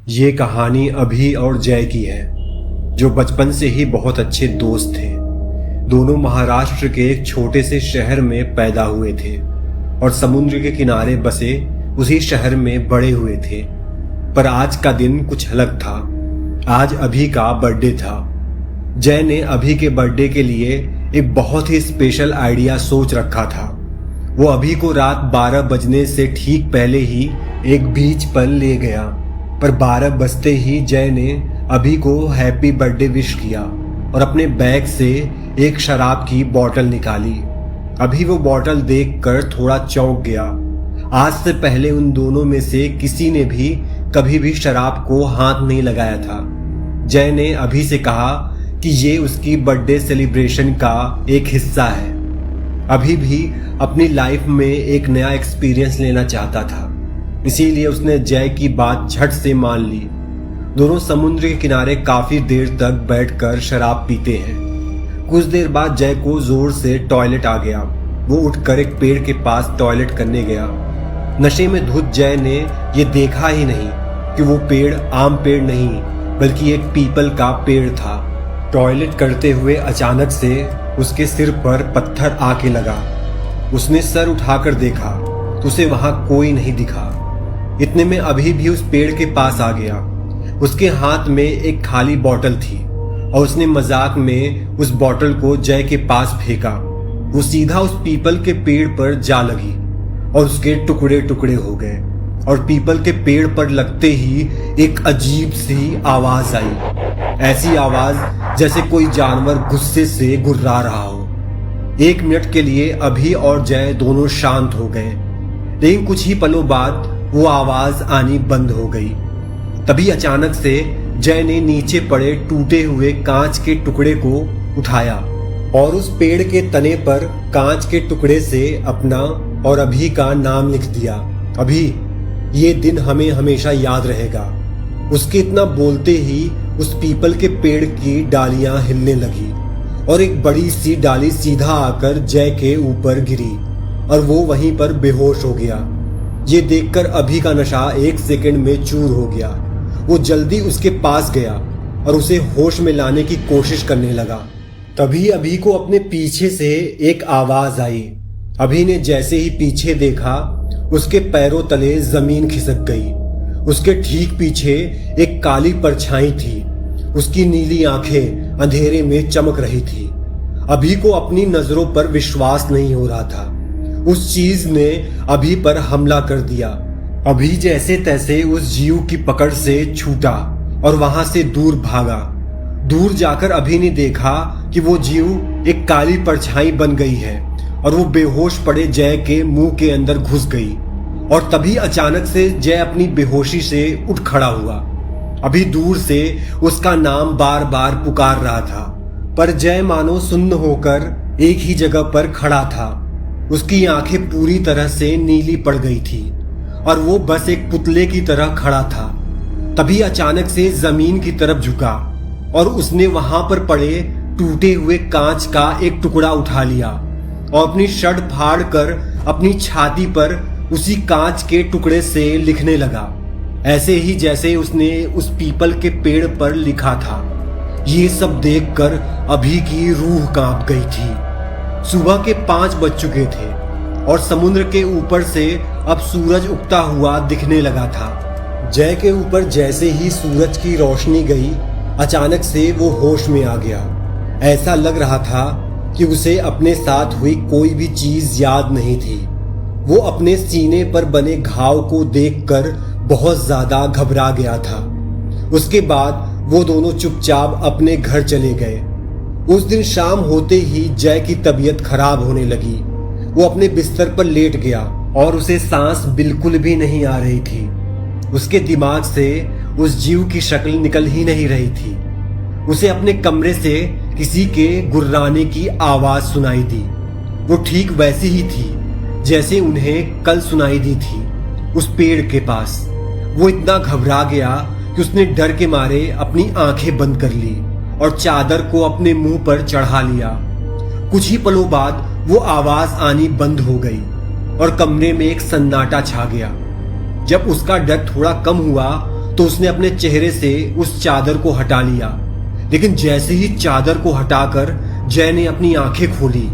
ये कहानी अभी और जय की है, जो बचपन से ही बहुत अच्छे दोस्त थे। दोनों महाराष्ट्र के एक छोटे से शहर में पैदा हुए थे और समुद्र के किनारे बसे उसी शहर में बड़े हुए थे। पर आज का दिन कुछ अलग था। आज अभी का बर्थडे था। जय ने अभी के बर्थडे के लिए एक बहुत ही स्पेशल आइडिया सोच रखा था। वो अभी को रात 12 बजने से ठीक पहले ही एक बीच पर ले गया, पर 12 बजते ही जय ने अभी को हैप्पी बर्थडे विश किया और अपने बैग से एक शराब की बोतल निकाली। अभी वो बोतल देखकर थोड़ा चौंक गया। आज से पहले उन दोनों में से किसी ने भी कभी भी शराब को हाथ नहीं लगाया था। जय ने अभी से कहा कि ये उसकी बर्थडे सेलिब्रेशन का एक हिस्सा है। अभी भी अपनी लाइफ में एक नया एक्सपीरियंस लेना चाहता था, इसीलिए उसने जय की बात झट से मान ली। दोनों समुद्र के किनारे काफी देर तक बैठकर शराब पीते हैं। कुछ देर बाद जय को जोर से टॉयलेट आ गया। वो उठकर एक पेड़ के पास टॉयलेट करने गया। नशे में धुत जय ने ये देखा ही नहीं कि वो पेड़ आम पेड़ नहीं बल्कि एक पीपल का पेड़ था। टॉयलेट करते हुए अचानक से उसके सिर पर पत्थर आके लगा। उसने सर उठाकर देखा तो उसे वहां कोई नहीं दिखा। इतने में अभी भी उस पेड़ के पास आ गया। उसके हाथ में एक खाली बोतल थी और उसने मजाक में उस बोतल को जय के पास फेंका। वो सीधा उस पीपल के पेड़ पर जा लगी और उसके टुकड़े टुकड़े हो गए। और पीपल के पेड़ पर लगते ही एक अजीब सी आवाज आई। ऐसी आवाज जैसे कोई जानवर गुस्से से गुर्रा रहा हो। 1 मिनट के लिए अभी और जय दोनों शांत हो गए, लेकिन कुछ ही पलों बाद वो आवाज आनी बंद हो गई। तभी अचानक से जय ने नीचे पड़े टूटे हुए कांच के टुकड़े को उठाया और उस पेड़ के तने पर कांच के टुकड़े से अपना और अभी का नाम लिख दिया। अभी, ये दिन हमें हमेशा याद रहेगा। उसके इतना बोलते ही उस पीपल के पेड़ की डालियां हिलने लगी और एक बड़ी सी डाली सीधा आकर जय के ऊपर गिरी और वो वहीं पर बेहोश हो गया। ये देखकर अभी का नशा 1 सेकंड में चूर हो गया। वो जल्दी उसके पास गया और उसे होश में लाने की कोशिश करने लगा। तभी अभी को अपने पीछे से एक आवाज आई। अभी ने जैसे ही पीछे देखा, उसके पैरों तले जमीन खिसक गई। उसके ठीक पीछे एक काली परछाई थी। उसकी नीली आंखें अंधेरे में चमक रही थी। अभी को अपनी नजरों पर विश्वास नहीं हो रहा था। उस चीज ने अभी पर हमला कर दिया। अभी जैसे तैसे उस जीव की पकड़ से छूटा और वहां से दूर भागा। दूर जाकर अभी ने देखा कि वो जीव एक काली परछाई बन गई है और वो बेहोश पड़े जय के मुंह के अंदर घुस गई। और तभी अचानक से जय अपनी बेहोशी से उठ खड़ा हुआ। अभी दूर से उसका नाम बार बार पुकार रहा था, पर जय मानो सुन्न होकर एक ही जगह पर खड़ा था। उसकी आंखें पूरी तरह से नीली पड़ गई थी और वो बस एक पुतले की तरह खड़ा था। तभी अचानक से जमीन की तरफ झुका और उसने वहां पर पड़े टूटे हुए कांच का एक टुकड़ा उठा लिया और अपनी शर्ट फाड़ कर अपनी छाती पर उसी कांच के टुकड़े से लिखने लगा, ऐसे ही जैसे उसने उस पीपल के पेड़ पर लिखा था। ये सब देखकर अभी की रूह कांप गई थी। सुबह के 5 बज चुके थे और समुद्र के ऊपर से अब सूरज उगता हुआ दिखने लगा था। जय के ऊपर जैसे ही सूरज की रोशनी गई, अचानक से वो होश में आ गया। ऐसा लग रहा था कि उसे अपने साथ हुई कोई भी चीज याद नहीं थी। वो अपने सीने पर बने घाव को देखकर बहुत ज्यादा घबरा गया था। उसके बाद वो दोनों चुपचाप अपने घर चले गए। उस दिन शाम होते ही जय की तबीयत खराब होने लगी। वो अपने बिस्तर पर लेट गया और उसे सांस बिल्कुल भी नहीं आ रही थी। उसके दिमाग से उस जीव की शक्ल निकल ही नहीं रही थी। उसे अपने कमरे से किसी के गुर्राने की आवाज सुनाई दी। वो ठीक वैसी ही थी जैसे उन्हें कल सुनाई दी थी उस पेड़ के पास। वो इतना घबरा गया कि उसने डर के मारे अपनी आंखें बंद कर ली और चादर को अपने मुंह पर चढ़ा लिया। कुछ ही पलों बाद वो आवाज आनी बंद हो गई और कमरे में एक सन्नाटा छा गया। जब उसका डर थोड़ा कम हुआ तो उसने अपने चेहरे से उस चादर को हटा लिया। लेकिन जैसे ही चादर को हटाकर जय ने अपनी आंखें खोली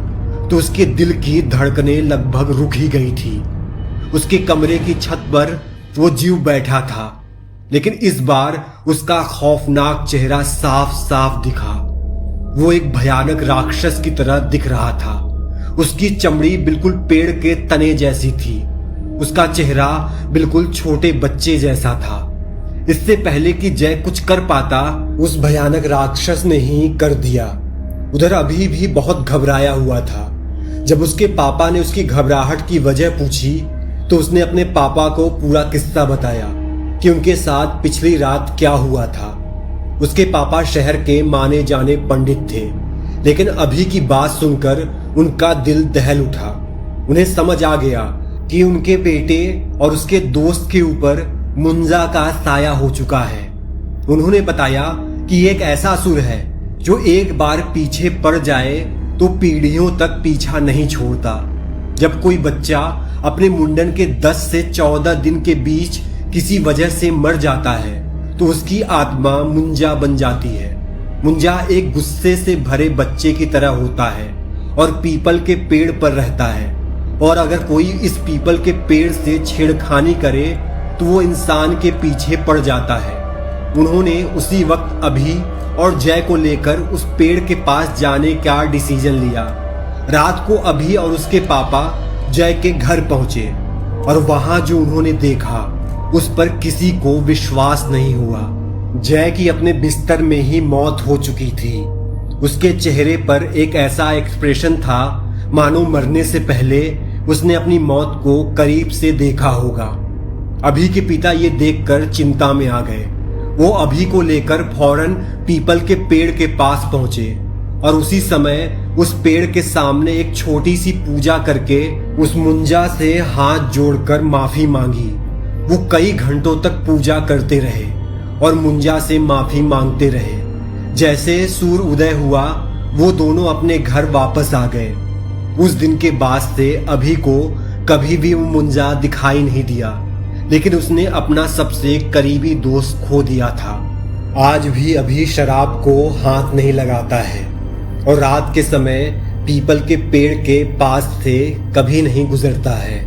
तो उसके दिल की धड़कनें लगभग रुक ही गई थी। उसके कमरे की छत पर वो जीव बैठा था, लेकिन इस बार उसका खौफनाक चेहरा साफ साफ दिखा। वो एक भयानक राक्षस की तरह दिख रहा था। उसकी चमड़ी बिल्कुल पेड़ के तने जैसी थी। उसका चेहरा बिल्कुल छोटे बच्चे जैसा था। इससे पहले कि जय कुछ कर पाता, उस भयानक राक्षस ने ही कर दिया। उधर अभी भी बहुत घबराया हुआ था। जब उसके पापा ने उसकी घबराहट की वजह पूछी तो उसने अपने पापा को पूरा किस्सा बताया कि उनके साथ पिछली रात क्या हुआ था। उसके पापा शहर के माने जाने पंडित थे, लेकिन अभी की बात सुनकर उनका दिल दहल उठा। उन्हें समझ आ गया कि उनके बेटे और उसके दोस्त के ऊपर मुंजा का साया हो चुका है। उन्होंने बताया कि एक ऐसा असुर है जो एक बार पीछे पड़ जाए तो पीढ़ियों तक पीछा नहीं छोड़ता। जब कोई बच्चा अपने मुंडन के 10 से 14 दिन के बीच किसी वजह से मर जाता है तो उसकी आत्मा मुंजा बन जाती है। मुंजा एक गुस्से से भरे बच्चे की तरह होता है और पीपल के पेड़ पर रहता है, और अगर कोई इस पीपल के पेड़ से छेड़खानी करे तो वो इंसान के पीछे पड़ जाता है। उन्होंने उसी वक्त अभी और जय को लेकर उस पेड़ के पास जाने का डिसीजन लिया। रात को अभी और उसके पापा जय के घर पहुंचे और वहां जो उन्होंने देखा उस पर किसी को विश्वास नहीं हुआ। जय की अपने बिस्तर में ही मौत हो चुकी थी। उसके चेहरे पर एक ऐसा एक्सप्रेशन था मानो मरने से पहले उसने अपनी मौत को करीब से देखा होगा। अभी के पिता ये देखकर चिंता में आ गए। वो अभी को लेकर फौरन पीपल के पेड़ के पास पहुंचे और उसी समय उस पेड़ के सामने एक छोटी सी पूजा करके उस मुंजा से हाथ जोड़कर माफी मांगी। वो कई घंटों तक पूजा करते रहे और मुंजा से माफी मांगते रहे। जैसे सूर्य उदय हुआ वो दोनों अपने घर वापस आ गए। उस दिन के बाद से अभी को कभी भी वो मुंजा दिखाई नहीं दिया, लेकिन उसने अपना सबसे करीबी दोस्त खो दिया था। आज भी अभी शराब को हाथ नहीं लगाता है और रात के समय पीपल के पेड़ के पास से कभी नहीं गुजरता है।